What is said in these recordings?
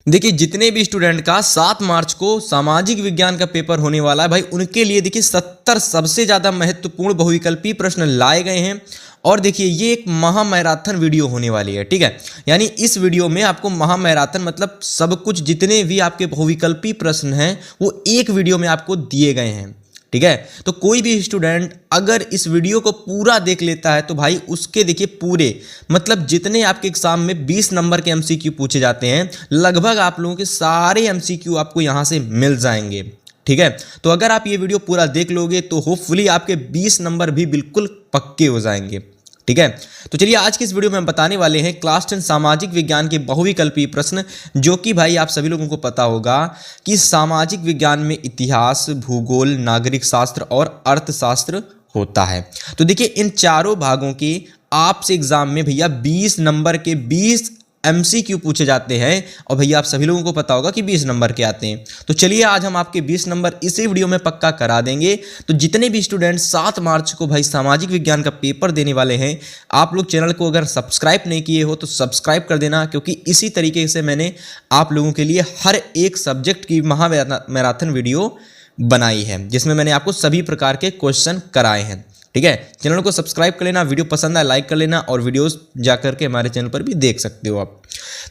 देखिए जितने भी स्टूडेंट का 7 मार्च को सामाजिक विज्ञान का पेपर होने वाला है भाई, उनके लिए देखिए 70 सबसे ज़्यादा महत्वपूर्ण बहुविकल्पी प्रश्न लाए गए हैं। और देखिए ये एक महा मैराथन वीडियो होने वाली है, ठीक है। यानी इस वीडियो में आपको महा मैराथन मतलब सब कुछ जितने भी आपके बहुविकल्पी प्रश्न हैं वो एक वीडियो में आपको दिए गए हैं, ठीक है। तो कोई भी स्टूडेंट अगर इस वीडियो को पूरा देख लेता है तो भाई उसके देखिए पूरे मतलब जितने आपके एग्जाम में 20 नंबर के एमसीक्यू पूछे जाते हैं, लगभग आप लोगों के सारे एमसीक्यू आपको यहां से मिल जाएंगे, ठीक है। तो अगर आप ये वीडियो पूरा देख लोगे तो होपफुली आपके 20 नंबर भी बिल्कुल पक्के हो जाएंगे, ठीक है। तो चलिए आज की इस वीडियो में हम बताने वाले हैं क्लास 10 सामाजिक विज्ञान के बहुविकल्पी प्रश्न, जो कि भाई आप सभी लोगों को पता होगा कि सामाजिक विज्ञान में इतिहास, भूगोल, नागरिक शास्त्र और अर्थशास्त्र होता है। तो देखिए इन चारों भागों के आपसे एग्जाम में भैया 20 नंबर के 20 एमसीक्यू पूछे जाते हैं, और भैया आप सभी लोगों को पता होगा कि 20 नंबर के आते हैं। तो चलिए आज हम आपके 20 नंबर इसी वीडियो में पक्का करा देंगे। तो जितने भी स्टूडेंट 7 मार्च को भाई सामाजिक विज्ञान का पेपर देने वाले हैं, आप लोग चैनल को अगर सब्सक्राइब नहीं किए हो तो सब्सक्राइब कर देना, क्योंकि इसी तरीके से मैंने आप लोगों के लिए हर एक सब्जेक्ट की महा मैराथन वीडियो बनाई है, जिसमें मैंने आपको सभी प्रकार के क्वेश्चन कराए हैं, ठीक है। चैनल को सब्सक्राइब कर लेना, वीडियो पसंद आए लाइक कर लेना, और वीडियोस जाकर के हमारे चैनल पर भी देख सकते हो आप।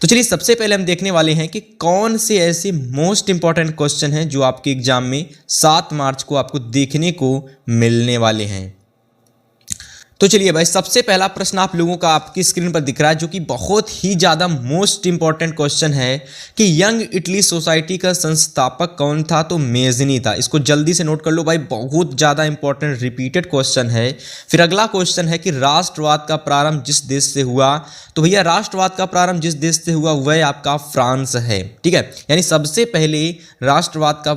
तो चलिए सबसे पहले हम देखने वाले हैं कि कौन से ऐसे मोस्ट इंपॉर्टेंट क्वेश्चन हैं जो आपके एग्जाम में 7 मार्च को आपको देखने को मिलने वाले हैं। तो चलिए भाई सबसे पहला प्रश्न आप लोगों का आपकी स्क्रीन पर दिख रहा है, जो कि बहुत ही ज़्यादा मोस्ट इंपॉर्टेंट क्वेश्चन है कि यंग इटली सोसाइटी का संस्थापक कौन था? तो मेज़नी था। इसको जल्दी से नोट कर लो भाई, बहुत ज़्यादा इंपॉर्टेंट रिपीटेड क्वेश्चन है। फिर अगला क्वेश्चन है कि राष्ट्रवाद का प्रारंभ जिस देश से हुआ? तो भैया राष्ट्रवाद का प्रारंभ जिस देश से हुआ वह आपका फ्रांस है, ठीक है। यानी सबसे पहले राष्ट्रवाद का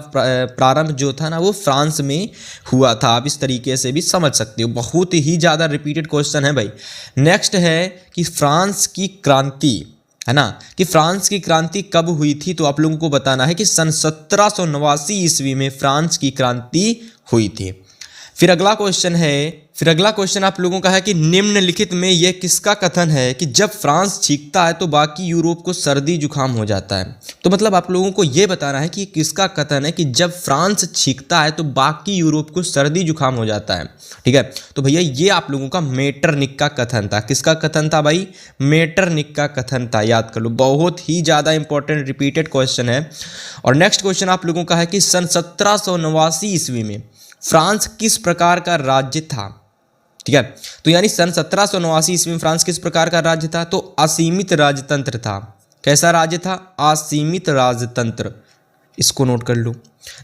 प्रारंभ जो था ना वो फ्रांस में हुआ था। आप इस तरीके से भी समझ सकते हो, बहुत ही ज़्यादा रिपीटेड क्वेश्चन है भाई। नेक्स्ट है कि फ्रांस की क्रांति है ना, कि फ्रांस की क्रांति कब हुई थी? तो आप लोगों को बताना है कि सन 1789 ईस्वी में फ्रांस की क्रांति हुई थी। फिर अगला क्वेश्चन आप लोगों का है कि निम्नलिखित में यह किसका कथन है कि जब फ्रांस छींकता है तो बाकी यूरोप को सर्दी जुकाम हो जाता है? तो मतलब आप लोगों को यह बताना है कि किसका कथन है कि जब फ्रांस छींकता है तो बाकी यूरोप को सर्दी जुकाम हो जाता है, ठीक है। तो भैया ये आप लोगों का मेटरनिक का कथन था। किसका कथन था भाई? मेटरनिक का कथन था, याद कर लो। बहुत ही ज़्यादा इंपॉर्टेंट रिपीटेड क्वेश्चन है। और नेक्स्ट क्वेश्चन आप लोगों का है कि सन 1789 ईस्वी में फ्रांस किस प्रकार का राज्य था? ठीक है, तो यानी सन 1789 ईस्वी में फ्रांस किस प्रकार का राज्य था? तो असीमित राजतंत्र था। कैसा राज्य था? असीमित राजतंत्र। इसको नोट कर लो।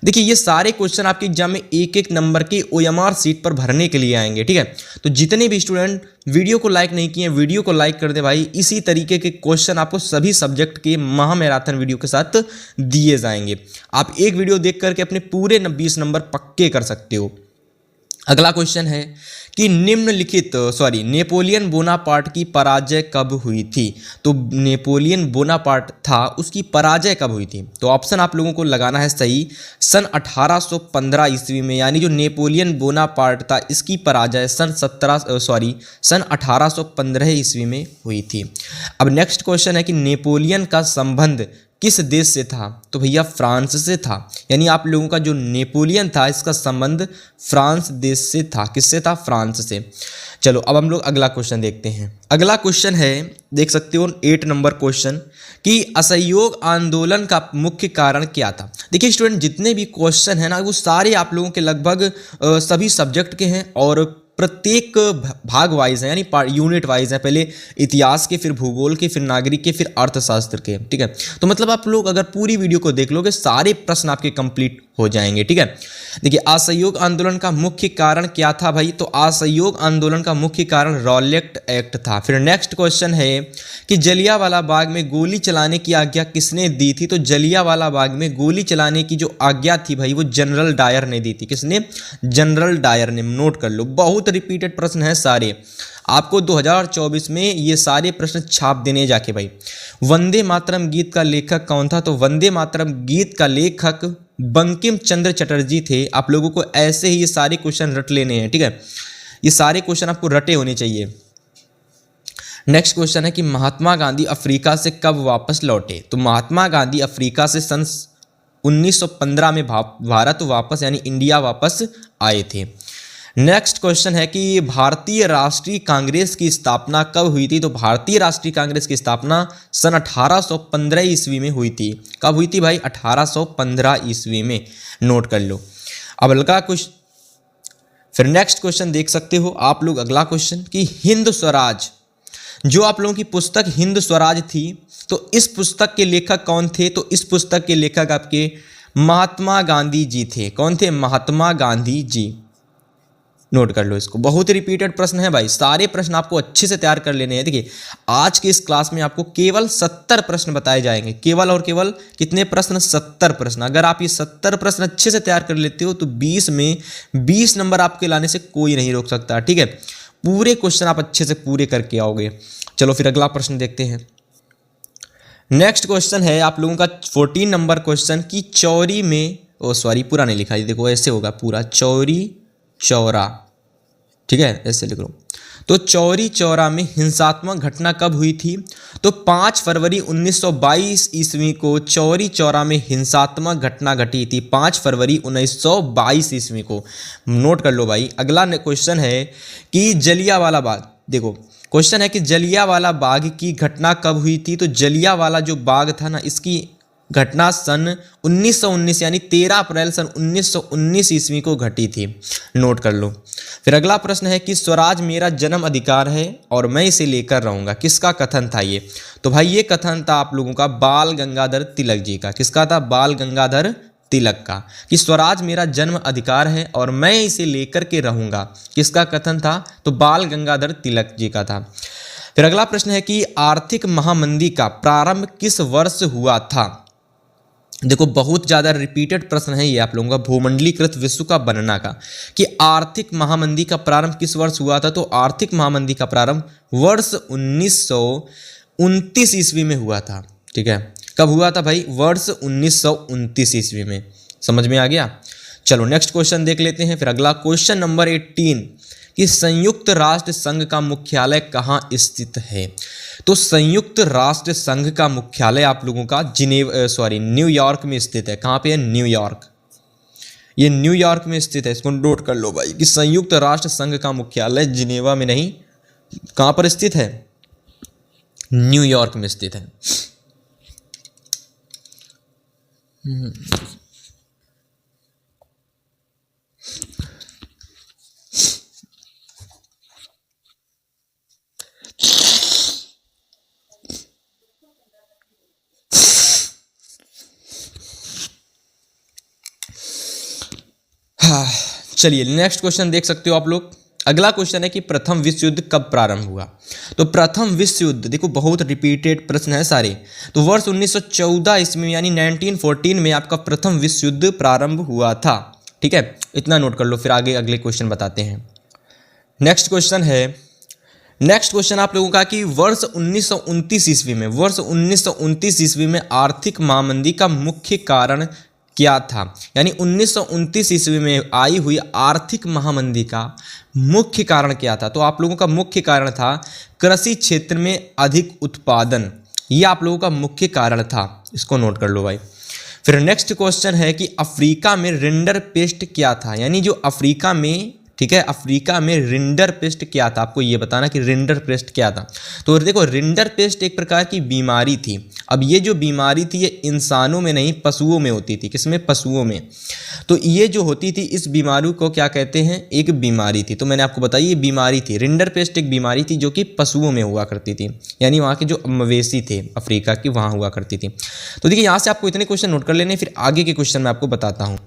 देखिए ये सारे क्वेश्चन आपके एग्जाम में एक एक नंबर के ओएमआर सीट पर भरने के लिए आएंगे, ठीक है। तो जितने भी स्टूडेंट वीडियो को लाइक नहीं किए, वीडियो को लाइक कर दे भाई। इसी तरीके के क्वेश्चन आपको सभी सब्जेक्ट के महा मैराथन वीडियो के साथ दिए जाएंगे। आप एक वीडियो देख करके अपने पूरे 20 नंबर पक्के कर सकते हो। अगला क्वेश्चन है कि नेपोलियन बोनापार्ट की पराजय कब हुई थी? तो नेपोलियन बोनापार्ट था, उसकी पराजय कब हुई थी? तो ऑप्शन आप लोगों को लगाना है सही, सन 1815 ईस्वी में। यानी जो नेपोलियन बोनापार्ट था इसकी पराजय सन 1815 ईस्वी में हुई थी। अब नेक्स्ट क्वेश्चन है कि नेपोलियन का संबंध किस देश से था? तो भैया फ्रांस से था। यानी आप लोगों का जो नेपोलियन था इसका संबंध फ्रांस देश से था। किससे था? फ्रांस से। चलो अब हम लोग अगला क्वेश्चन देखते हैं। अगला क्वेश्चन है, देख सकते हो 8 नंबर क्वेश्चन, कि असहयोग आंदोलन का मुख्य कारण क्या था? देखिए स्टूडेंट जितने भी क्वेश्चन है ना वो सारे आप लोगों के लगभग सभी सब्जेक्ट के हैं, और प्रत्येक भाग वाइज है, यानी यूनिट वाइज है। पहले इतिहास के, फिर भूगोल के, फिर नागरिक के, फिर अर्थशास्त्र के, ठीक है। तो मतलब आप लोग अगर पूरी वीडियो को देख लोगे सारे प्रश्न आपके कंप्लीट हो जाएंगे, ठीक है। देखिए असहयोग आंदोलन का मुख्य कारण क्या था भाई? तो असहयोग आंदोलन का मुख्य कारण रॉलेट एक्ट था। फिर नेक्स्ट क्वेश्चन है कि जलियांवाला बाग में गोली चलाने की आज्ञा किसने दी थी? तो जलियांवाला बाग में गोली चलाने की जो आज्ञा थी भाई वो जनरल डायर ने दी थी। किसने? जनरल डायर ने। नोट कर लो, बहुत रिपीटेड प्रश्न है सारे। आपको 2024 में ये सारे प्रश्न छाप देने जाके भाई। वंदे मातरम गीत का लेखक कौन था? तो वंदे मातरम गीत का लेखक बंकिम चंद्र चटर्जी थे। आप लोगों को ऐसे ही ये सारे क्वेश्चन रट लेने हैं, ठीक है। ये सारे क्वेश्चन आपको रटे होने चाहिए। नेक्स्ट क्वेश्चन है कि महात्मा गांधी अफ्रीका से कब वापस लौटे। तो महात्मा गांधी अफ्रीका से सन 1915 में भारत वापस यानी इंडिया वापस आए थे। नेक्स्ट क्वेश्चन है कि भारतीय राष्ट्रीय कांग्रेस की स्थापना कब हुई थी। तो भारतीय राष्ट्रीय कांग्रेस की स्थापना सन 1815 ईस्वी में हुई थी। कब हुई थी भाई? 1815 ईस्वी में, नोट कर लो। अब अगला कुछ फिर नेक्स्ट क्वेश्चन देख सकते हो आप लोग। अगला क्वेश्चन कि हिंद स्वराज, जो आप लोगों की पुस्तक हिंद स्वराज थी, तो इस पुस्तक के लेखक कौन थे? तो इस पुस्तक के लेखक आपके महात्मा गांधी जी थे। कौन थे? महात्मा गांधी जी। नोट कर लो इसको, बहुत ही रिपीटेड प्रश्न है भाई, सारे प्रश्न आपको अच्छे से तैयार कर लेने हैं। देखिए आज के इस क्लास में आपको केवल 70 प्रश्न बताए जाएंगे, केवल और केवल कितने प्रश्न? 70 प्रश्न। अगर आप ये 70 प्रश्न अच्छे से तैयार कर लेते हो तो 20 में 20 नंबर आपके लाने से कोई नहीं रोक सकता। ठीक है, पूरे क्वेश्चन आप अच्छे से पूरे करके आओगे। चलो फिर अगला प्रश्न देखते हैं। नेक्स्ट क्वेश्चन है आप लोगों का 14 नंबर क्वेश्चन कि चौरी में, पूरा नहीं लिखा, देखो ऐसे होगा पूरा, चौरी चौरा, ठीक है, ऐसे लिख लो। तो चौरी चौरा में हिंसात्मक घटना कब हुई थी? तो 5 फरवरी 1922 ईस्वी को चौरी चौरा में हिंसात्मक घटना घटी थी। 5 फरवरी 1922 ईस्वी को, नोट कर लो भाई। अगला क्वेश्चन है कि जलियांवाला बाग, देखो क्वेश्चन है कि जलियांवाला बाग की घटना कब हुई थी? तो जलियांवाला जो बाग था ना, इसकी घटना सन 1919 यानी 13 अप्रैल सन 1919 ईस्वी को घटी थी। नोट कर लो। फिर अगला प्रश्न है कि स्वराज मेरा जन्म अधिकार है और मैं इसे लेकर रहूंगा, किसका कथन था ये? तो भाई ये कथन था आप लोगों का बाल गंगाधर तिलक जी का। किसका था? बाल गंगाधर तिलक का, कि स्वराज मेरा जन्म अधिकार है और मैं इसे लेकर के रहूंगा। किसका कथन था? तो बाल गंगाधर तिलक जी का था। फिर अगला प्रश्न है कि आर्थिक महामंदी का प्रारंभ किस वर्ष हुआ था? देखो बहुत ज़्यादा रिपीटेड प्रश्न है ये आप लोगों का, भूमंडलीकृत विश्व का बनना का, कि आर्थिक महामंदी का प्रारंभ किस वर्ष हुआ था? तो आर्थिक महामंदी का प्रारंभ वर्ष 1929 ईस्वी में हुआ था। ठीक है, कब हुआ था भाई? वर्ष 1929 ईस्वी में। समझ में आ गया? चलो नेक्स्ट क्वेश्चन देख लेते हैं। फिर अगला क्वेश्चन नंबर 18 कि संयुक्त राष्ट्र संघ का मुख्यालय कहाँ स्थित है? तो संयुक्त राष्ट्र संघ का मुख्यालय आप लोगों का न्यूयॉर्क में स्थित है। कहाँ पे है? न्यूयॉर्क। ये न्यूयॉर्क में स्थित है, इसको नोट कर लो भाई कि संयुक्त राष्ट्र संघ का मुख्यालय जिनेवा में नहीं, कहाँ पर स्थित है? न्यूयॉर्क में स्थित है। चलिए नेक्स्ट क्वेश्चन देख सकते हो आप लोग। अगला क्वेश्चन है कि प्रथम विश्व युद्ध कब प्रारंभ हुआ? तो प्रथम विश्व युद्ध, देखो बहुत रिपीटेड प्रश्न है सारे, तो वर्ष 1914 ईस्वी में यानी 1914 में आपका प्रथम विश्व युद्ध प्रारंभ हुआ था। ठीक है, इतना नोट कर लो, फिर आगे अगले क्वेश्चन बताते हैं। नेक्स्ट क्वेश्चन आप लोगों का कि वर्ष 1929 ईस्वी में आर्थिक महामंदी का मुख्य कारण क्या था? यानी 1929 ईस्वी में आई हुई आर्थिक महामंदी का मुख्य कारण क्या था? तो आप लोगों का मुख्य कारण था कृषि क्षेत्र में अधिक उत्पादन। ये आप लोगों का मुख्य कारण था, इसको नोट कर लो भाई। फिर नेक्स्ट क्वेश्चन है कि अफ्रीका में रिंडर पेस्ट क्या था? यानी जो अफ्रीका में, ठीक है, अफ्रीका में रिंडर पेस्ट क्या था? आपको ये बताना कि रिंडर पेस्ट क्या था। तो देखो रिंडर पेस्ट एक प्रकार की बीमारी थी। अब ये जो बीमारी थी ये इंसानों में नहीं पशुओं में होती थी। किसमें? पशुओं में। तो ये जो होती थी, इस बीमारी को क्या कहते हैं? एक बीमारी थी। तो मैंने आपको बताया ये बीमारी थी, रिंडर पेस्ट एक बीमारी थी जो कि पशुओं में हुआ करती थी, यानी वहाँ के जो मवेशी थे अफ्रीका की, वहाँ हुआ करती थी। तो देखिए यहाँ से आपको इतने क्वेश्चन नोट कर लेने, फिर आगे के क्वेश्चन मैं आपको बताता हूँ।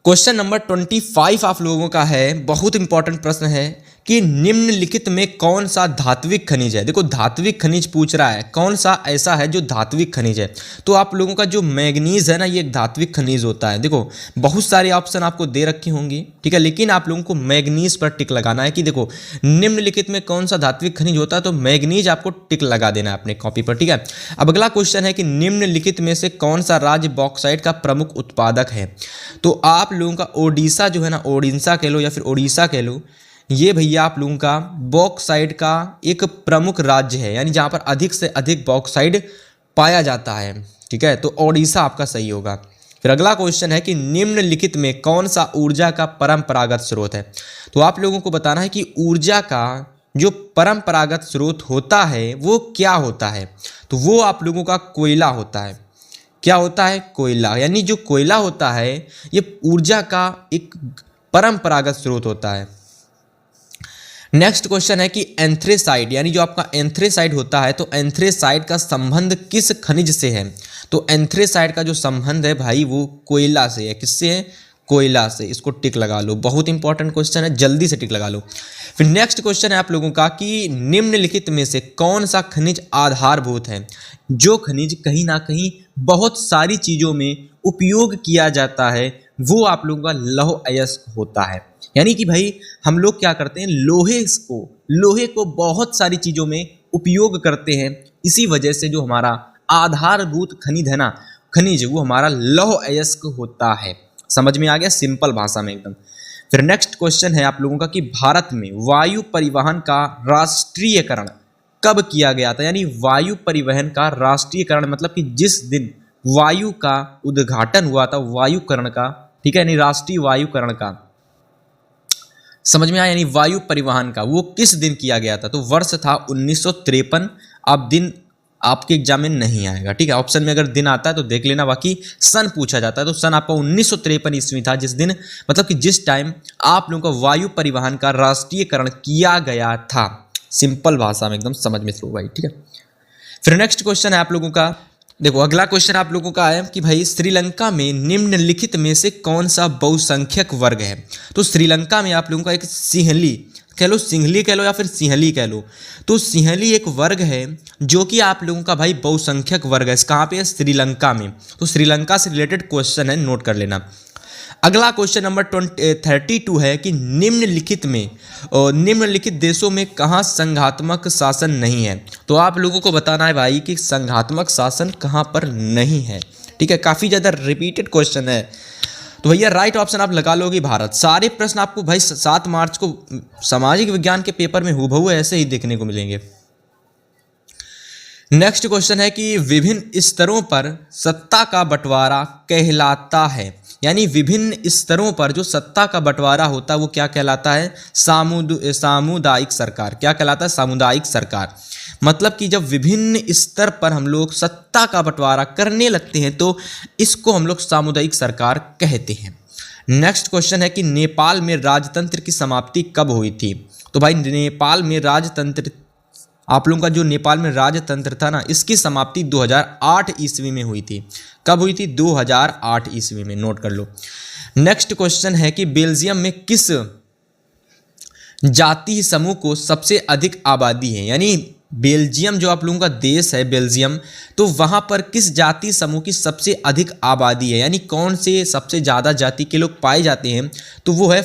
क्वेश्चन नंबर 25 आप लोगों का है, बहुत इंपॉर्टेंट प्रश्न है कि निम्नलिखित में कौन सा धात्विक खनिज है? देखो धात्विक खनिज पूछ रहा है, कौन सा ऐसा है जो धात्विक खनिज है? तो आप लोगों का जो मैग्नीज है ना, ये एक धात्विक खनिज होता है। देखो बहुत सारे ऑप्शन आपको दे रखे होंगे, ठीक है, लेकिन आप लोगों को मैग्नीज पर टिक लगाना है कि देखो निम्नलिखित में कौन सा धात्विक खनिज होता है, तो मैग्नीज आपको टिक लगा देना है अपने कॉपी पर। ठीक है, अब अगला क्वेश्चन है कि निम्नलिखित में से कौन सा राज्य बॉक्साइट का प्रमुख उत्पादक है? तो आप लोगों का ओडिशा जो है ना, ओडिशा कह लो या फिर ओडिशा कह लो, ये भैया आप लोगों का बॉक्साइट का एक प्रमुख राज्य है, यानी जहाँ पर अधिक से अधिक बॉक्साइट पाया जाता है। ठीक है, तो ओडिशा आपका सही होगा। फिर अगला क्वेश्चन है कि निम्नलिखित में कौन सा ऊर्जा का परंपरागत स्रोत है। तो आप लोगों को बताना है कि ऊर्जा का जो परंपरागत स्रोत होता है वो क्या होता है। तो वो आप लोगों का कोयला होता है। क्या होता है? कोयला। यानी जो कोयला होता है ये ऊर्जा का एक परंपरागत स्रोत होता है। नेक्स्ट क्वेश्चन है कि एंथ्रेसाइट, यानी जो आपका एंथ्रेसाइट होता है, तो एंथ्रेसाइट का संबंध किस खनिज से है। तो एंथ्रेसाइट का जो संबंध है भाई वो कोयला से है। किससे है? कोयला से। इसको टिक लगा लो, बहुत इंपॉर्टेंट क्वेश्चन है, जल्दी से टिक लगा लो। फिर नेक्स्ट क्वेश्चन है आप लोगों का कि निम्नलिखित में से कौन सा खनिज आधारभूत है। जो खनिज कहीं ना कहीं बहुत सारी चीजों में उपयोग किया जाता है वो आप लोगों का लौह अयस्क होता है। यानी कि भाई हम लोग क्या करते हैं, लोहे को बहुत सारी चीजों में उपयोग करते हैं। इसी वजह से जो हमारा आधारभूत खनिज है ना, खनिज, वो हमारा लौह अयस्क होता है। समझ में आ गया? सिंपल भाषा में एकदम। फिर नेक्स्ट क्वेश्चन है आप लोगों का कि भारत में वायु परिवहन का राष्ट्रीयकरण कब किया गया था। यानी वायु परिवहन का राष्ट्रीयकरण मतलब कि जिस दिन वायु का उद्घाटन हुआ था वायुकरण का, ठीक है, यानी राष्ट्रीय वायुकरण का, समझ में आया, यानी वायु परिवहन का, वो किस दिन किया गया था। तो वर्ष था 1953। अब दिन आपके एग्जाम में नहीं आएगा, ठीक है। ऑप्शन में अगर दिन आता है तो देख लेना, बाकी सन पूछा जाता है तो सन आपका 1953 ईस्वी था, जिस दिन मतलब कि जिस टाइम आप लोगों का वायु परिवहन का राष्ट्रीयकरण किया गया था। सिंपल भाषा में एकदम समझ में लो भाई, ठीक है। फिर नेक्स्ट क्वेश्चन है आप लोगों का, देखो अगला क्वेश्चन आप लोगों का है कि भाई श्रीलंका में निम्नलिखित में से कौन सा बहुसंख्यक वर्ग है। तो श्रीलंका में आप लोगों का एक सिंहली कह लो, सिंहली कह लो या फिर सिंहली कह लो, तो सिंहली एक वर्ग है जो कि आप लोगों का भाई बहुसंख्यक वर्ग है। कहाँ पे है? श्रीलंका में। तो श्रीलंका से रिलेटेड क्वेश्चन है, नोट कर लेना। अगला क्वेश्चन नंबर 32 है कि निम्नलिखित देशों में कहाँ संघात्मक शासन नहीं है। तो आप लोगों को बताना है भाई कि संघात्मक शासन कहाँ पर नहीं है, ठीक है। काफ़ी ज़्यादा रिपीटेड क्वेश्चन है, तो भैया राइट ऑप्शन आप लगा लोगे भारत। सारे प्रश्न आपको भाई 7 मार्च को सामाजिक विज्ञान के पेपर में हूबहू ऐसे ही देखने को मिलेंगे। नेक्स्ट क्वेश्चन है कि विभिन्न स्तरों पर सत्ता का बंटवारा कहलाता है। यानी विभिन्न स्तरों पर जो सत्ता का बंटवारा होता है वो क्या कहलाता है? सामुदायिक सरकार। क्या कहलाता है? सामुदायिक सरकार। मतलब कि जब विभिन्न स्तर पर हम लोग सत्ता का बंटवारा करने लगते हैं तो इसको हम लोग सामुदायिक सरकार कहते हैं। नेक्स्ट क्वेश्चन है कि नेपाल में राजतंत्र की समाप्ति कब हुई थी। तो भाई नेपाल में राजतंत्र, आप लोगों का जो नेपाल में राजतंत्र था ना, इसकी समाप्ति 2008 ईस्वी में हुई थी। कब हुई थी? 2008 ईस्वी में, नोट कर लो। नेक्स्ट क्वेश्चन है कि बेल्जियम में किस जाति समूह को सबसे अधिक आबादी है। यानी बेल्जियम जो आप लोगों का देश है बेल्जियम, तो वहाँ पर किस जाति समूह की सबसे अधिक आबादी है। यानी कौन से सबसे ज़्यादा जाति के लोग पाए जाते हैं, तो वो है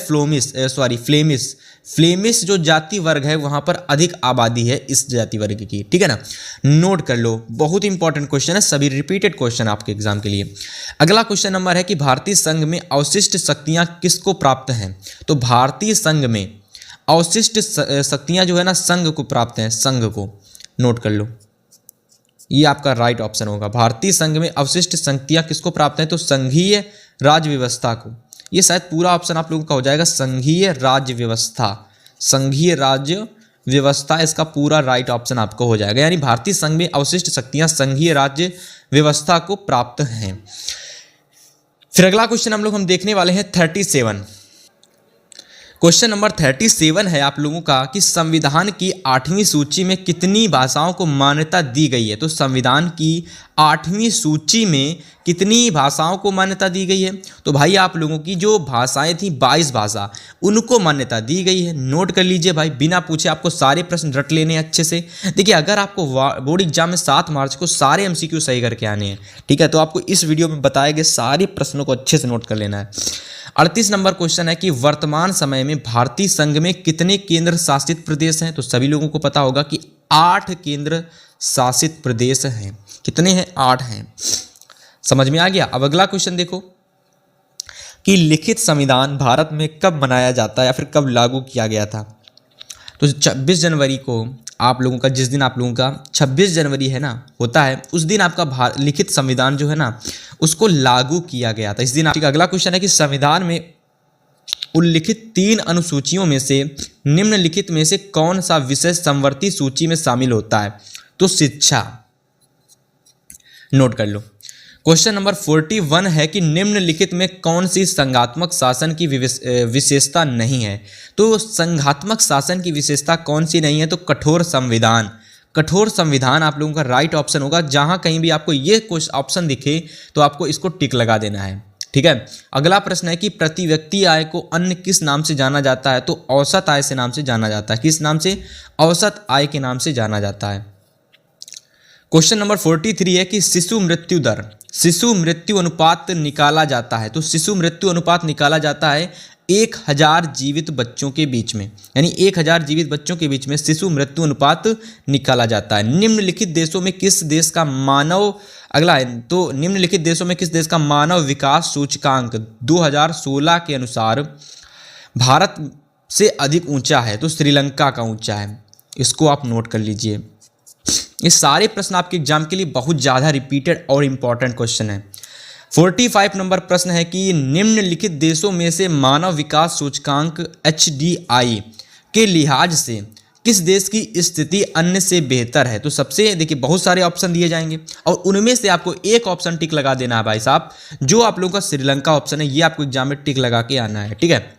फ्लेमिश जो जाति वर्ग है वहाँ पर अधिक आबादी है इस जाति वर्ग की, ठीक है ना। नोट कर लो, बहुत इंपॉर्टेंट क्वेश्चन है, सभी रिपीटेड क्वेश्चन आपके एग्जाम के लिए। अगला क्वेश्चन नंबर है कि भारतीय संघ में अवशिष्ट शक्तियाँ किसको प्राप्त हैं। तो भारतीय संघ में अवशिष्ट शक्तियाँ जो है ना संघ को प्राप्त हैं, संघ को, नोट कर लो, ये आपका राइट ऑप्शन होगा। भारतीय संघ में अवशिष्ट शक्तियाँ किसको प्राप्त हैं? तो संघीय राज्य व्यवस्था को। ये शायद पूरा ऑप्शन आप लोगों का हो जाएगा संघीय राज्य व्यवस्था। संघीय राज्य व्यवस्था इसका पूरा राइट ऑप्शन आपको हो जाएगा। यानी भारतीय संघ में अवशिष्ट शक्तियां संघीय राज्य व्यवस्था को प्राप्त हैं। फिर अगला क्वेश्चन हम देखने वाले हैं 37। क्वेश्चन नंबर 37 है आप लोगों का कि संविधान की 8वीं सूची में कितनी भाषाओं को मान्यता दी गई है। तो संविधान की 8वीं सूची में कितनी भाषाओं को मान्यता दी गई है। तो भाई आप लोगों की जो भाषाएं थी 22 भाषा, उनको मान्यता दी गई है। नोट कर लीजिए भाई, बिना पूछे आपको सारे प्रश्न रट लेने हैं अच्छे से। देखिए अगर आपको बोर्ड एग्जाम में 7 मार्च को सारे MCQ सही करके आने हैं, ठीक है, तो आपको इस वीडियो में बताए गए सारे प्रश्नों को अच्छे से नोट कर लेना है। 38 नंबर क्वेश्चन है कि वर्तमान समय में भारतीय संघ में कितने केंद्र शासित प्रदेश हैं। तो सभी लोगों को पता होगा कि 8 केंद्र शासित प्रदेश हैं। कितने हैं? 8 हैं। समझ में आ गया। अब अगला क्वेश्चन देखो, कि लिखित संविधान भारत में कब बनाया जाता है या फिर कब लागू किया गया था। तो 26 जनवरी को आप लोगों का, जिस दिन आप लोगों का 26 जनवरी है ना होता है, उस दिन आपका लिखित संविधान जो है ना उसको लागू किया गया था इस दिन। अगला क्वेश्चन है कि संविधान में उल्लिखित 3 अनुसूचियों में से निम्नलिखित में से कौन सा विषय समवर्ती सूची में शामिल होता है। तो शिक्षा, नोट कर लो। क्वेश्चन नंबर 41 है कि निम्नलिखित में कौन सी संघात्मक शासन की विशेषता नहीं है। तो संघात्मक शासन की विशेषता कौन सी नहीं है, तो कठोर संविधान। कठोर संविधान आप लोगों का राइट ऑप्शन होगा। जहां कहीं भी आपको ये ऑप्शन दिखे तो आपको इसको टिक लगा देना है, ठीक है। अगला प्रश्न है कि प्रति व्यक्ति आय को अन्य किस नाम से जाना जाता है। तो औसत आय से नाम से जाना जाता है। किस नाम से? औसत आय के नाम से जाना जाता है। क्वेश्चन नंबर 43 है कि शिशु मृत्यु दर, शिशु मृत्यु अनुपात निकाला जाता है। तो शिशु मृत्यु अनुपात निकाला जाता है 1000 जीवित बच्चों के बीच में, यानी 1000 जीवित बच्चों के बीच में शिशु मृत्यु अनुपात निकाला जाता है। निम्नलिखित देशों में किस देश का मानव, अगला है, तो निम्नलिखित देशों में किस देश का मानव विकास सूचकांक 2016 के अनुसार भारत से अधिक ऊंचा है। तो श्रीलंका का ऊंचा है। इसको आप नोट कर लीजिए। ये सारे प्रश्न आपके एग्जाम के लिए बहुत ज़्यादा रिपीटेड और इम्पॉर्टेंट क्वेश्चन है। 45 नंबर प्रश्न है कि निम्नलिखित देशों में से मानव विकास सूचकांक HDI के लिहाज से किस देश की स्थिति अन्य से बेहतर है। तो सबसे, देखिए बहुत सारे ऑप्शन दिए जाएंगे और उनमें से आपको एक ऑप्शन टिक लगा देना है भाई साहब। जो आप लोगों का श्रीलंका ऑप्शन है ये आपको एग्जाम में टिक लगा के आना है, ठीक है।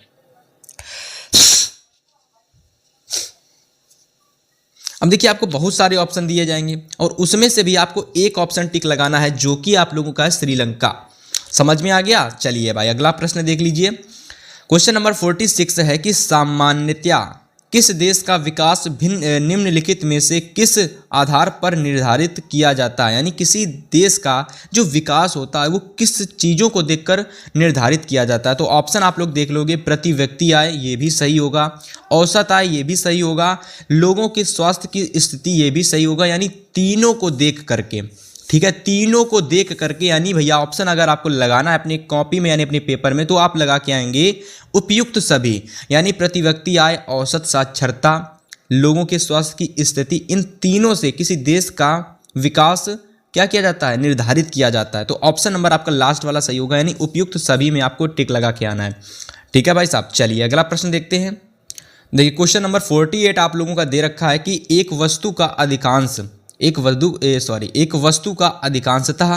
अब देखिए आपको बहुत सारे ऑप्शन दिए जाएंगे और उसमें से भी आपको एक ऑप्शन टिक लगाना है जो कि आप लोगों का है श्रीलंका। समझ में आ गया? चलिए भाई अगला प्रश्न देख लीजिए। क्वेश्चन नंबर 46 है कि सामान्यतया किस देश का विकास निम्नलिखित में से किस आधार पर निर्धारित किया जाता है। यानी किसी देश का जो विकास होता है वो किस चीज़ों को देखकर निर्धारित किया जाता है। तो ऑप्शन आप लोग देख लोगे, प्रति व्यक्ति आय ये भी सही होगा, औसत आय ये भी सही होगा, लोगों के स्वास्थ्य की स्थिति ये भी सही होगा। यानी तीनों को देख करके, ठीक है, तीनों को देख करके, यानी भैया ऑप्शन अगर आपको लगाना है अपनी कॉपी में यानी अपने पेपर में तो आप लगा के आएंगे उपयुक्त सभी, यानी प्रति व्यक्ति आय, औसत साक्षरता, लोगों के स्वास्थ्य की स्थिति, इन तीनों से किसी देश का विकास क्या किया जाता है, निर्धारित किया जाता है। तो ऑप्शन नंबर आपका लास्ट वाला सही होगा, यानी उपयुक्त सभी में आपको टिक लगा के आना है, ठीक है भाई साहब। चलिए अगला प्रश्न देखते हैं। देखिए क्वेश्चन नंबर 48 आप लोगों का दे रखा है कि एक वस्तु का अधिकांश, एक वस्तु का अधिकांशतः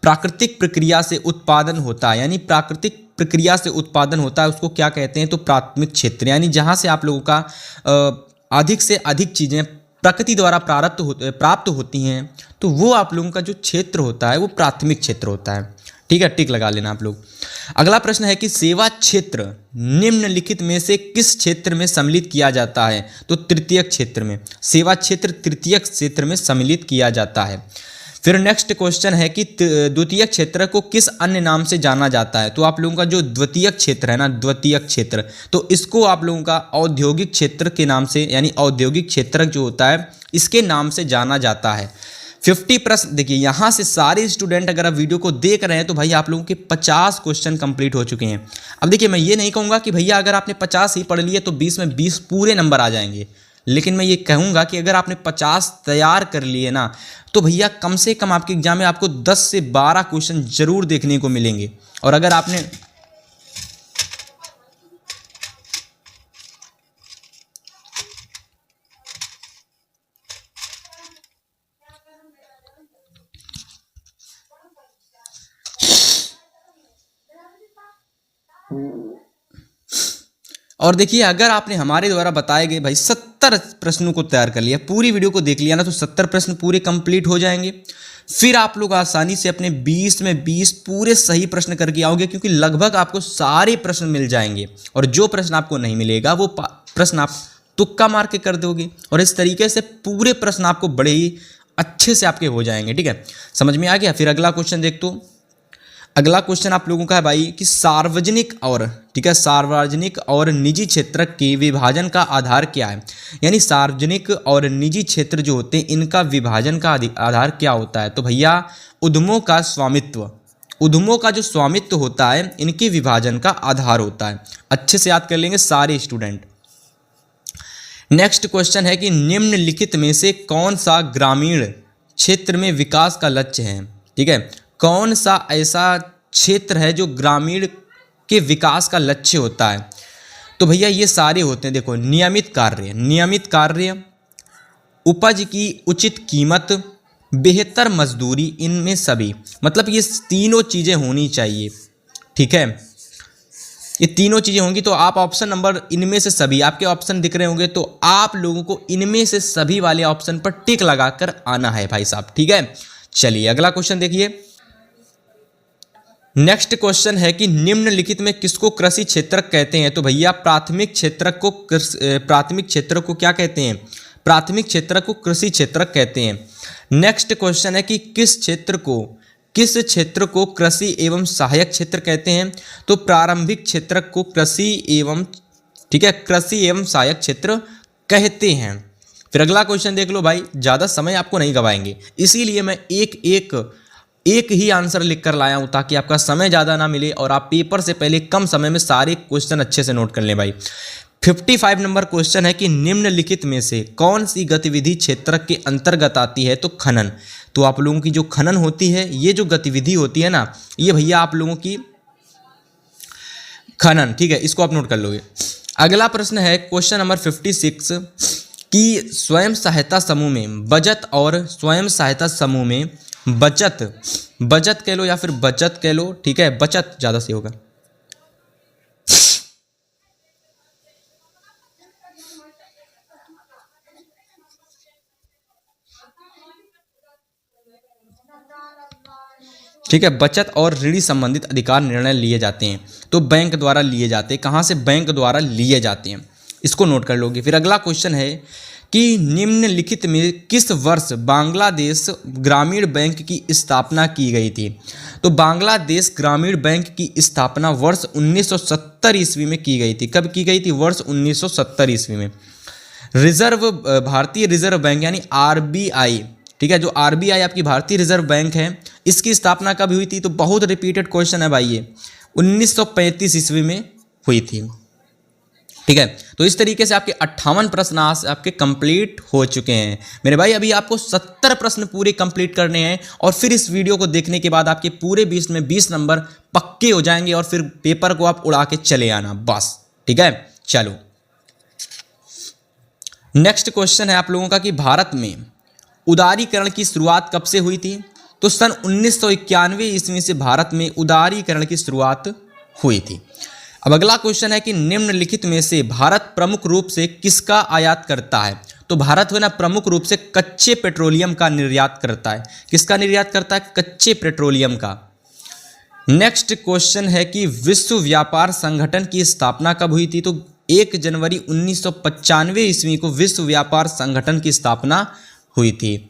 प्राकृतिक प्रक्रिया से उत्पादन होता है। यानी प्राकृतिक प्रक्रिया से उत्पादन होता है उसको क्या कहते हैं, तो प्राथमिक क्षेत्र। यानी जहाँ से आप लोगों का अधिक से अधिक चीज़ें प्रकृति द्वारा प्राप्त होती हैं तो वो आप लोगों का जो क्षेत्र होता है वो प्राथमिक क्षेत्र होता है, ठीक है, टिक लगा लेना आप लोग। अगला प्रश्न है कि सेवा क्षेत्र निम्नलिखित में से किस क्षेत्र में सम्मिलित किया जाता है। तो तृतीयक क्षेत्र में, सेवा क्षेत्र तृतीयक क्षेत्र में सम्मिलित किया जाता है। फिर नेक्स्ट क्वेश्चन है कि द्वितीयक क्षेत्र को किस अन्य नाम से जाना जाता है। तो आप लोगों का जो द्वितीयक क्षेत्र है ना, द्वितीयक क्षेत्र, तो इसको आप लोगों का औद्योगिक क्षेत्र के नाम से, यानी औद्योगिक क्षेत्र जो होता है इसके नाम से जाना जाता है। 50 प्रश्न, देखिए यहाँ से सारे स्टूडेंट अगर आप वीडियो को देख रहे हैं तो भाई आप लोगों के 50 क्वेश्चन कंप्लीट हो चुके हैं। अब देखिए मैं ये नहीं कहूँगा कि भैया अगर आपने 50 ही पढ़ लिए तो 20 में 20 पूरे नंबर आ जाएंगे, लेकिन मैं ये कहूँगा कि अगर आपने 50 तैयार कर लिए ना तो भैया कम से कम आपके एग्जाम में आपको 10 से 12 क्वेश्चन जरूर देखने को मिलेंगे। और अगर आपने और देखिए अगर आपने हमारे द्वारा बताए गए भाई 70 प्रश्नों को तैयार कर लिया, पूरी वीडियो को देख लिया ना, तो 70 प्रश्न पूरे कंप्लीट हो जाएंगे। फिर आप लोग आसानी से अपने 20 में 20 पूरे सही प्रश्न करके आओगे, क्योंकि लगभग आपको सारे प्रश्न मिल जाएंगे और जो प्रश्न आपको नहीं मिलेगा वो प्रश्न आप तुक्का मार के कर दोगे और इस तरीके से पूरे प्रश्न आपको बड़े ही अच्छे से आपके हो जाएंगे, ठीक है, समझ में आ गया। फिर अगला क्वेश्चन देख, तो अगला क्वेश्चन आप लोगों का है भाई कि सार्वजनिक और, ठीक है, सार्वजनिक और निजी क्षेत्र के विभाजन का आधार क्या है। यानी सार्वजनिक और निजी क्षेत्र जो होते हैं इनका विभाजन का आधार क्या होता है। तो भैया उद्यमों का स्वामित्व, उद्यमों का जो स्वामित्व होता है इनके विभाजन का आधार होता है। अच्छे से याद कर लेंगे सारे स्टूडेंट। नेक्स्ट क्वेश्चन है कि निम्नलिखित में से कौन सा ग्रामीण क्षेत्र में विकास का लक्ष्य है। ठीक है, कौन सा ऐसा क्षेत्र है जो ग्रामीण के विकास का लक्ष्य होता है। तो भैया ये सारे होते हैं, देखो नियमित कार्य, उपज की उचित कीमत, बेहतर मजदूरी, इनमें सभी, मतलब ये तीनों चीज़ें होनी चाहिए। ठीक है, ये तीनों चीज़ें होंगी तो आप ऑप्शन नंबर इनमें से सभी, आपके ऑप्शन दिख रहे होंगे तो आप लोगों को इनमें से सभी वाले ऑप्शन पर टिक लगाकर आना है भाई साहब। ठीक है, चलिए अगला क्वेश्चन देखिए। नेक्स्ट क्वेश्चन है कि निम्नलिखित में किसको कृषि क्षेत्रक कहते हैं। तो भैया प्राथमिक क्षेत्रक को क्या कहते हैं, प्राथमिक क्षेत्रक को कृषि क्षेत्रक कहते हैं। नेक्स्ट क्वेश्चन है कि किस क्षेत्र को कृषि एवं सहायक क्षेत्र कहते हैं। तो प्रारंभिक क्षेत्रक को कृषि एवं सहायक क्षेत्र कहते हैं। फिर अगला क्वेश्चन देख लो भाई, ज़्यादा समय आपको नहीं गवाएंगे, इसीलिए मैं एक ही आंसर लिख कर लाया हूँ ताकि आपका समय ज़्यादा ना मिले और आप पेपर से पहले कम समय में सारे क्वेश्चन अच्छे से नोट कर लें भाई। 55 नंबर क्वेश्चन है कि निम्नलिखित में से कौन सी गतिविधि क्षेत्रक के अंतर्गत आती है। तो खनन। तो आप लोगों की जो खनन होती है, ये जो गतिविधि होती है ना, ये भैया आप लोगों की खनन। ठीक है, इसको आप नोट कर लोगे। अगला प्रश्न है क्वेश्चन नंबर 56 कि स्वयं सहायता समूह में बचत और स्वयं सहायता समूह में बचत कह लो या फिर बचत कह लो। ठीक है, बचत ज़्यादा सही होगा। ठीक है, बचत और ऋण संबंधित अधिकार निर्णय लिए जाते हैं तो बैंक द्वारा लिए जाते हैं। कहाँ से, बैंक द्वारा लिए जाते हैं, इसको नोट कर लोगे। फिर अगला क्वेश्चन है कि निम्नलिखित में किस वर्ष बांग्लादेश ग्रामीण बैंक की स्थापना की गई थी। तो बांग्लादेश ग्रामीण बैंक की स्थापना वर्ष 1970 ईस्वी में की गई थी। कब की गई थी, वर्ष 1970 ईस्वी में। भारतीय रिजर्व बैंक यानी आरबीआई, ठीक है, जो आरबीआई आपकी भारतीय रिजर्व बैंक है, इसकी स्थापना कब हुई थी। तो बहुत रिपीटेड क्वेश्चन है भाई, ये 1935 ईस्वी में हुई थी। ठीक है, तो इस तरीके से आपके 58 प्रश्न आज आपके कंप्लीट हो चुके हैं मेरे भाई। अभी आपको 70 प्रश्न पूरे कंप्लीट करने हैं और फिर इस वीडियो को देखने के बाद आपके पूरे 20 में 20 नंबर पक्के हो जाएंगे और फिर पेपर को आप उड़ा के चले आना बस। ठीक है, चलो नेक्स्ट क्वेश्चन है आप लोगों का कि भारत में उदारीकरण की शुरुआत कब से हुई थी। तो सन 1991 ईस्वी से भारत में उदारीकरण की शुरुआत हुई थी। अब अगला क्वेश्चन है कि निम्नलिखित में से भारत प्रमुख रूप से किसका आयात करता है। तो भारत है ना प्रमुख रूप से कच्चे पेट्रोलियम का निर्यात करता है। किसका निर्यात करता है, कच्चे पेट्रोलियम का। नेक्स्ट क्वेश्चन है कि विश्व व्यापार संगठन की स्थापना कब हुई थी। तो 1 जनवरी 1995 ईस्वी को विश्व व्यापार संगठन की स्थापना हुई थी।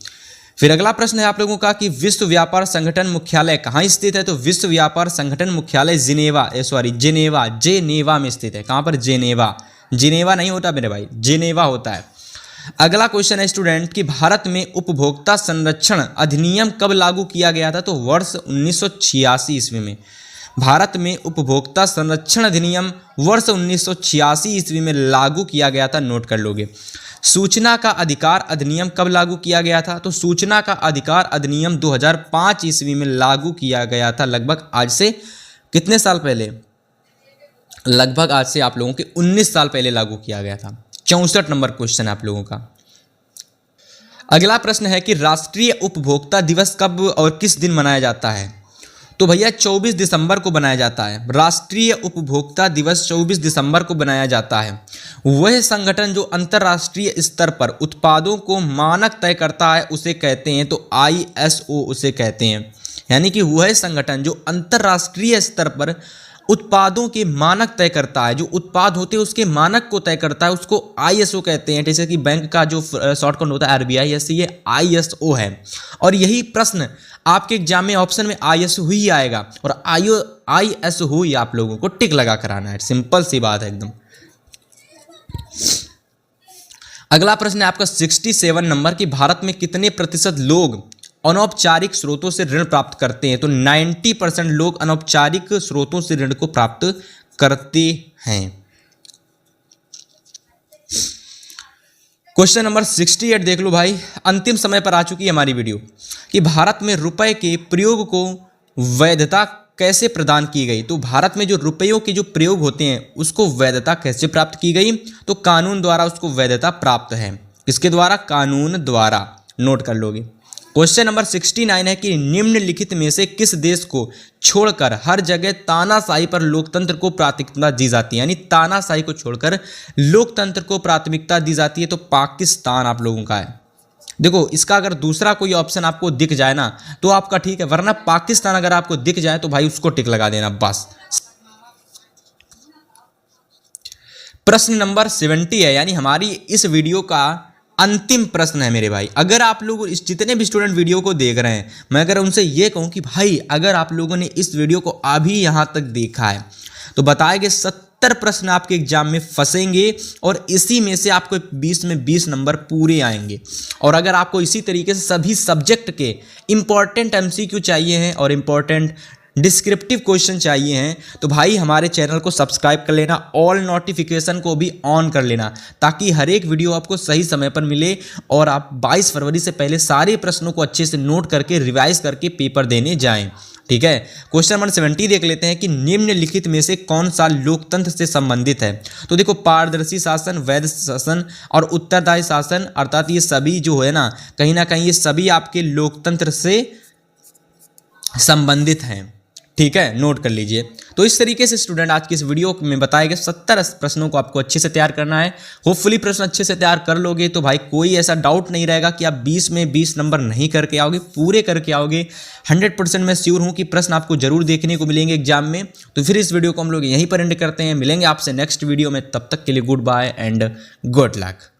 फिर अगला प्रश्न है आप लोगों का कि विश्व व्यापार संगठन मुख्यालय कहाँ स्थित है। तो विश्व व्यापार संगठन मुख्यालय जेनेवा में स्थित है। कहाँ पर, जिनेवा नहीं होता मेरे भाई, जेनेवा होता है। अगला क्वेश्चन है स्टूडेंट कि भारत में उपभोक्ता संरक्षण अधिनियम कब लागू किया गया था। तो वर्ष 1986 ईस्वी में। भारत में उपभोक्ता संरक्षण अधिनियम वर्ष 1986 ईस्वी में लागू किया गया था, नोट कर लोगे। सूचना का अधिकार अधिनियम कब लागू किया गया था। तो सूचना का अधिकार अधिनियम 2005 ईस्वी में लागू किया गया था। लगभग आज से कितने साल पहले, लगभग आज से आप लोगों के 19 साल पहले लागू किया गया था। 64 नंबर क्वेश्चन है आप लोगों का। अगला प्रश्न है कि राष्ट्रीय उपभोक्ता दिवस कब और किस दिन मनाया जाता है। तो भैया 24 दिसंबर को बनाया जाता है। राष्ट्रीय उपभोक्ता दिवस 24 दिसंबर को बनाया जाता है। वह संगठन जो अंतर्राष्ट्रीय स्तर पर उत्पादों को मानक तय करता है उसे कहते हैं तो ISO उसे कहते हैं। यानी कि वह संगठन जो अंतर्राष्ट्रीय स्तर पर उत्पादों के मानक तय करता है, जो उत्पाद होते हैं उसके मानक को तय करता है, उसको ISO कहते हैं। जैसे कि बैंक का जो शॉर्टकट होता है RBI, ऐसे ये ISO है। और यही प्रश्न आपके एग्जाम में ऑप्शन में ISO ही आएगा और ISO ही आप लोगों को टिक लगा कर आना है। सिंपल सी बात है एकदम। अगला प्रश्न है आपका 67 नंबर कि भारत में कितने प्रतिशत लोग अनौपचारिक स्रोतों से ऋण प्राप्त करते हैं। तो 90% लोग अनौपचारिक स्रोतों से ऋण को प्राप्त करते हैं। क्वेश्चन नंबर 68 देख लो भाई, अंतिम समय पर आ चुकी है हमारी वीडियो कि भारत में रुपए के प्रयोग को वैधता कैसे प्रदान की गई। तो भारत में जो रुपयों के जो प्रयोग होते हैं उसको वैधता कैसे प्राप्त की गई, तो कानून द्वारा उसको वैधता प्राप्त है। किसके द्वारा? कानून द्वारा। नोट कर लोगे। क्वेश्चन नंबर 69 है कि निम्नलिखित में से किस देश को छोड़कर हर जगह तानाशाही पर लोकतंत्र को प्राथमिकता दी जाती है, यानी तानाशाही को छोड़कर लोकतंत्र को प्राथमिकता दी जाती है। तो पाकिस्तान आप लोगों का है। देखो इसका अगर दूसरा कोई ऑप्शन आपको दिख जाए ना तो आपका ठीक है, वरना पाकिस्तान अगर आपको दिख जाए तो भाई उसको टिक लगा देना बस। प्रश्न नंबर 70 है, यानी हमारी इस वीडियो का अंतिम प्रश्न है मेरे भाई। अगर आप लोग इस जितने भी स्टूडेंट वीडियो को देख रहे हैं, मैं अगर उनसे ये कहूं कि भाई अगर आप लोगों ने इस वीडियो को अभी यहां तक देखा है तो बताए गए 70 प्रश्न आपके एग्जाम में फंसेंगे और इसी में से आपको 20 में 20 नंबर पूरे आएंगे। और अगर आपको इसी तरीके से सभी सब्जेक्ट के इंपॉर्टेंट एमसीक्यू चाहिए हैं और इंपॉर्टेंट डिस्क्रिप्टिव क्वेश्चन चाहिए हैं तो भाई हमारे चैनल को सब्सक्राइब कर लेना, ऑल नोटिफिकेशन को भी ऑन कर लेना, ताकि हर एक वीडियो आपको सही समय पर मिले और आप 22 फरवरी से पहले सारे प्रश्नों को अच्छे से नोट करके रिवाइज करके पेपर देने जाएं। ठीक है, क्वेश्चन नंबर 70 देख लेते हैं कि निम्नलिखित में से कौन सा लोकतंत्र से संबंधित है। तो देखो पारदर्शी शासन, वैध शासन और उत्तरदायी शासन, अर्थात ये सभी जो है ना कहीं ये सभी आपके लोकतंत्र से संबंधित हैं। ठीक है, नोट कर लीजिए। तो इस तरीके से स्टूडेंट आज की इस वीडियो में बताए गए 70 प्रश्नों को आपको अच्छे से तैयार करना है। होपफुली प्रश्न अच्छे से तैयार कर लोगे तो भाई कोई ऐसा डाउट नहीं रहेगा कि आप 20 में 20 नंबर नहीं करके आओगे, पूरे करके आओगे। 100% मैं श्योर हूं कि प्रश्न आपको जरूर देखने को मिलेंगे एग्जाम में। तो फिर इस वीडियो को हम लोग यहीं पर एंड करते हैं, मिलेंगे आपसे नेक्स्ट वीडियो में। तब तक के लिए goodbye and good luck.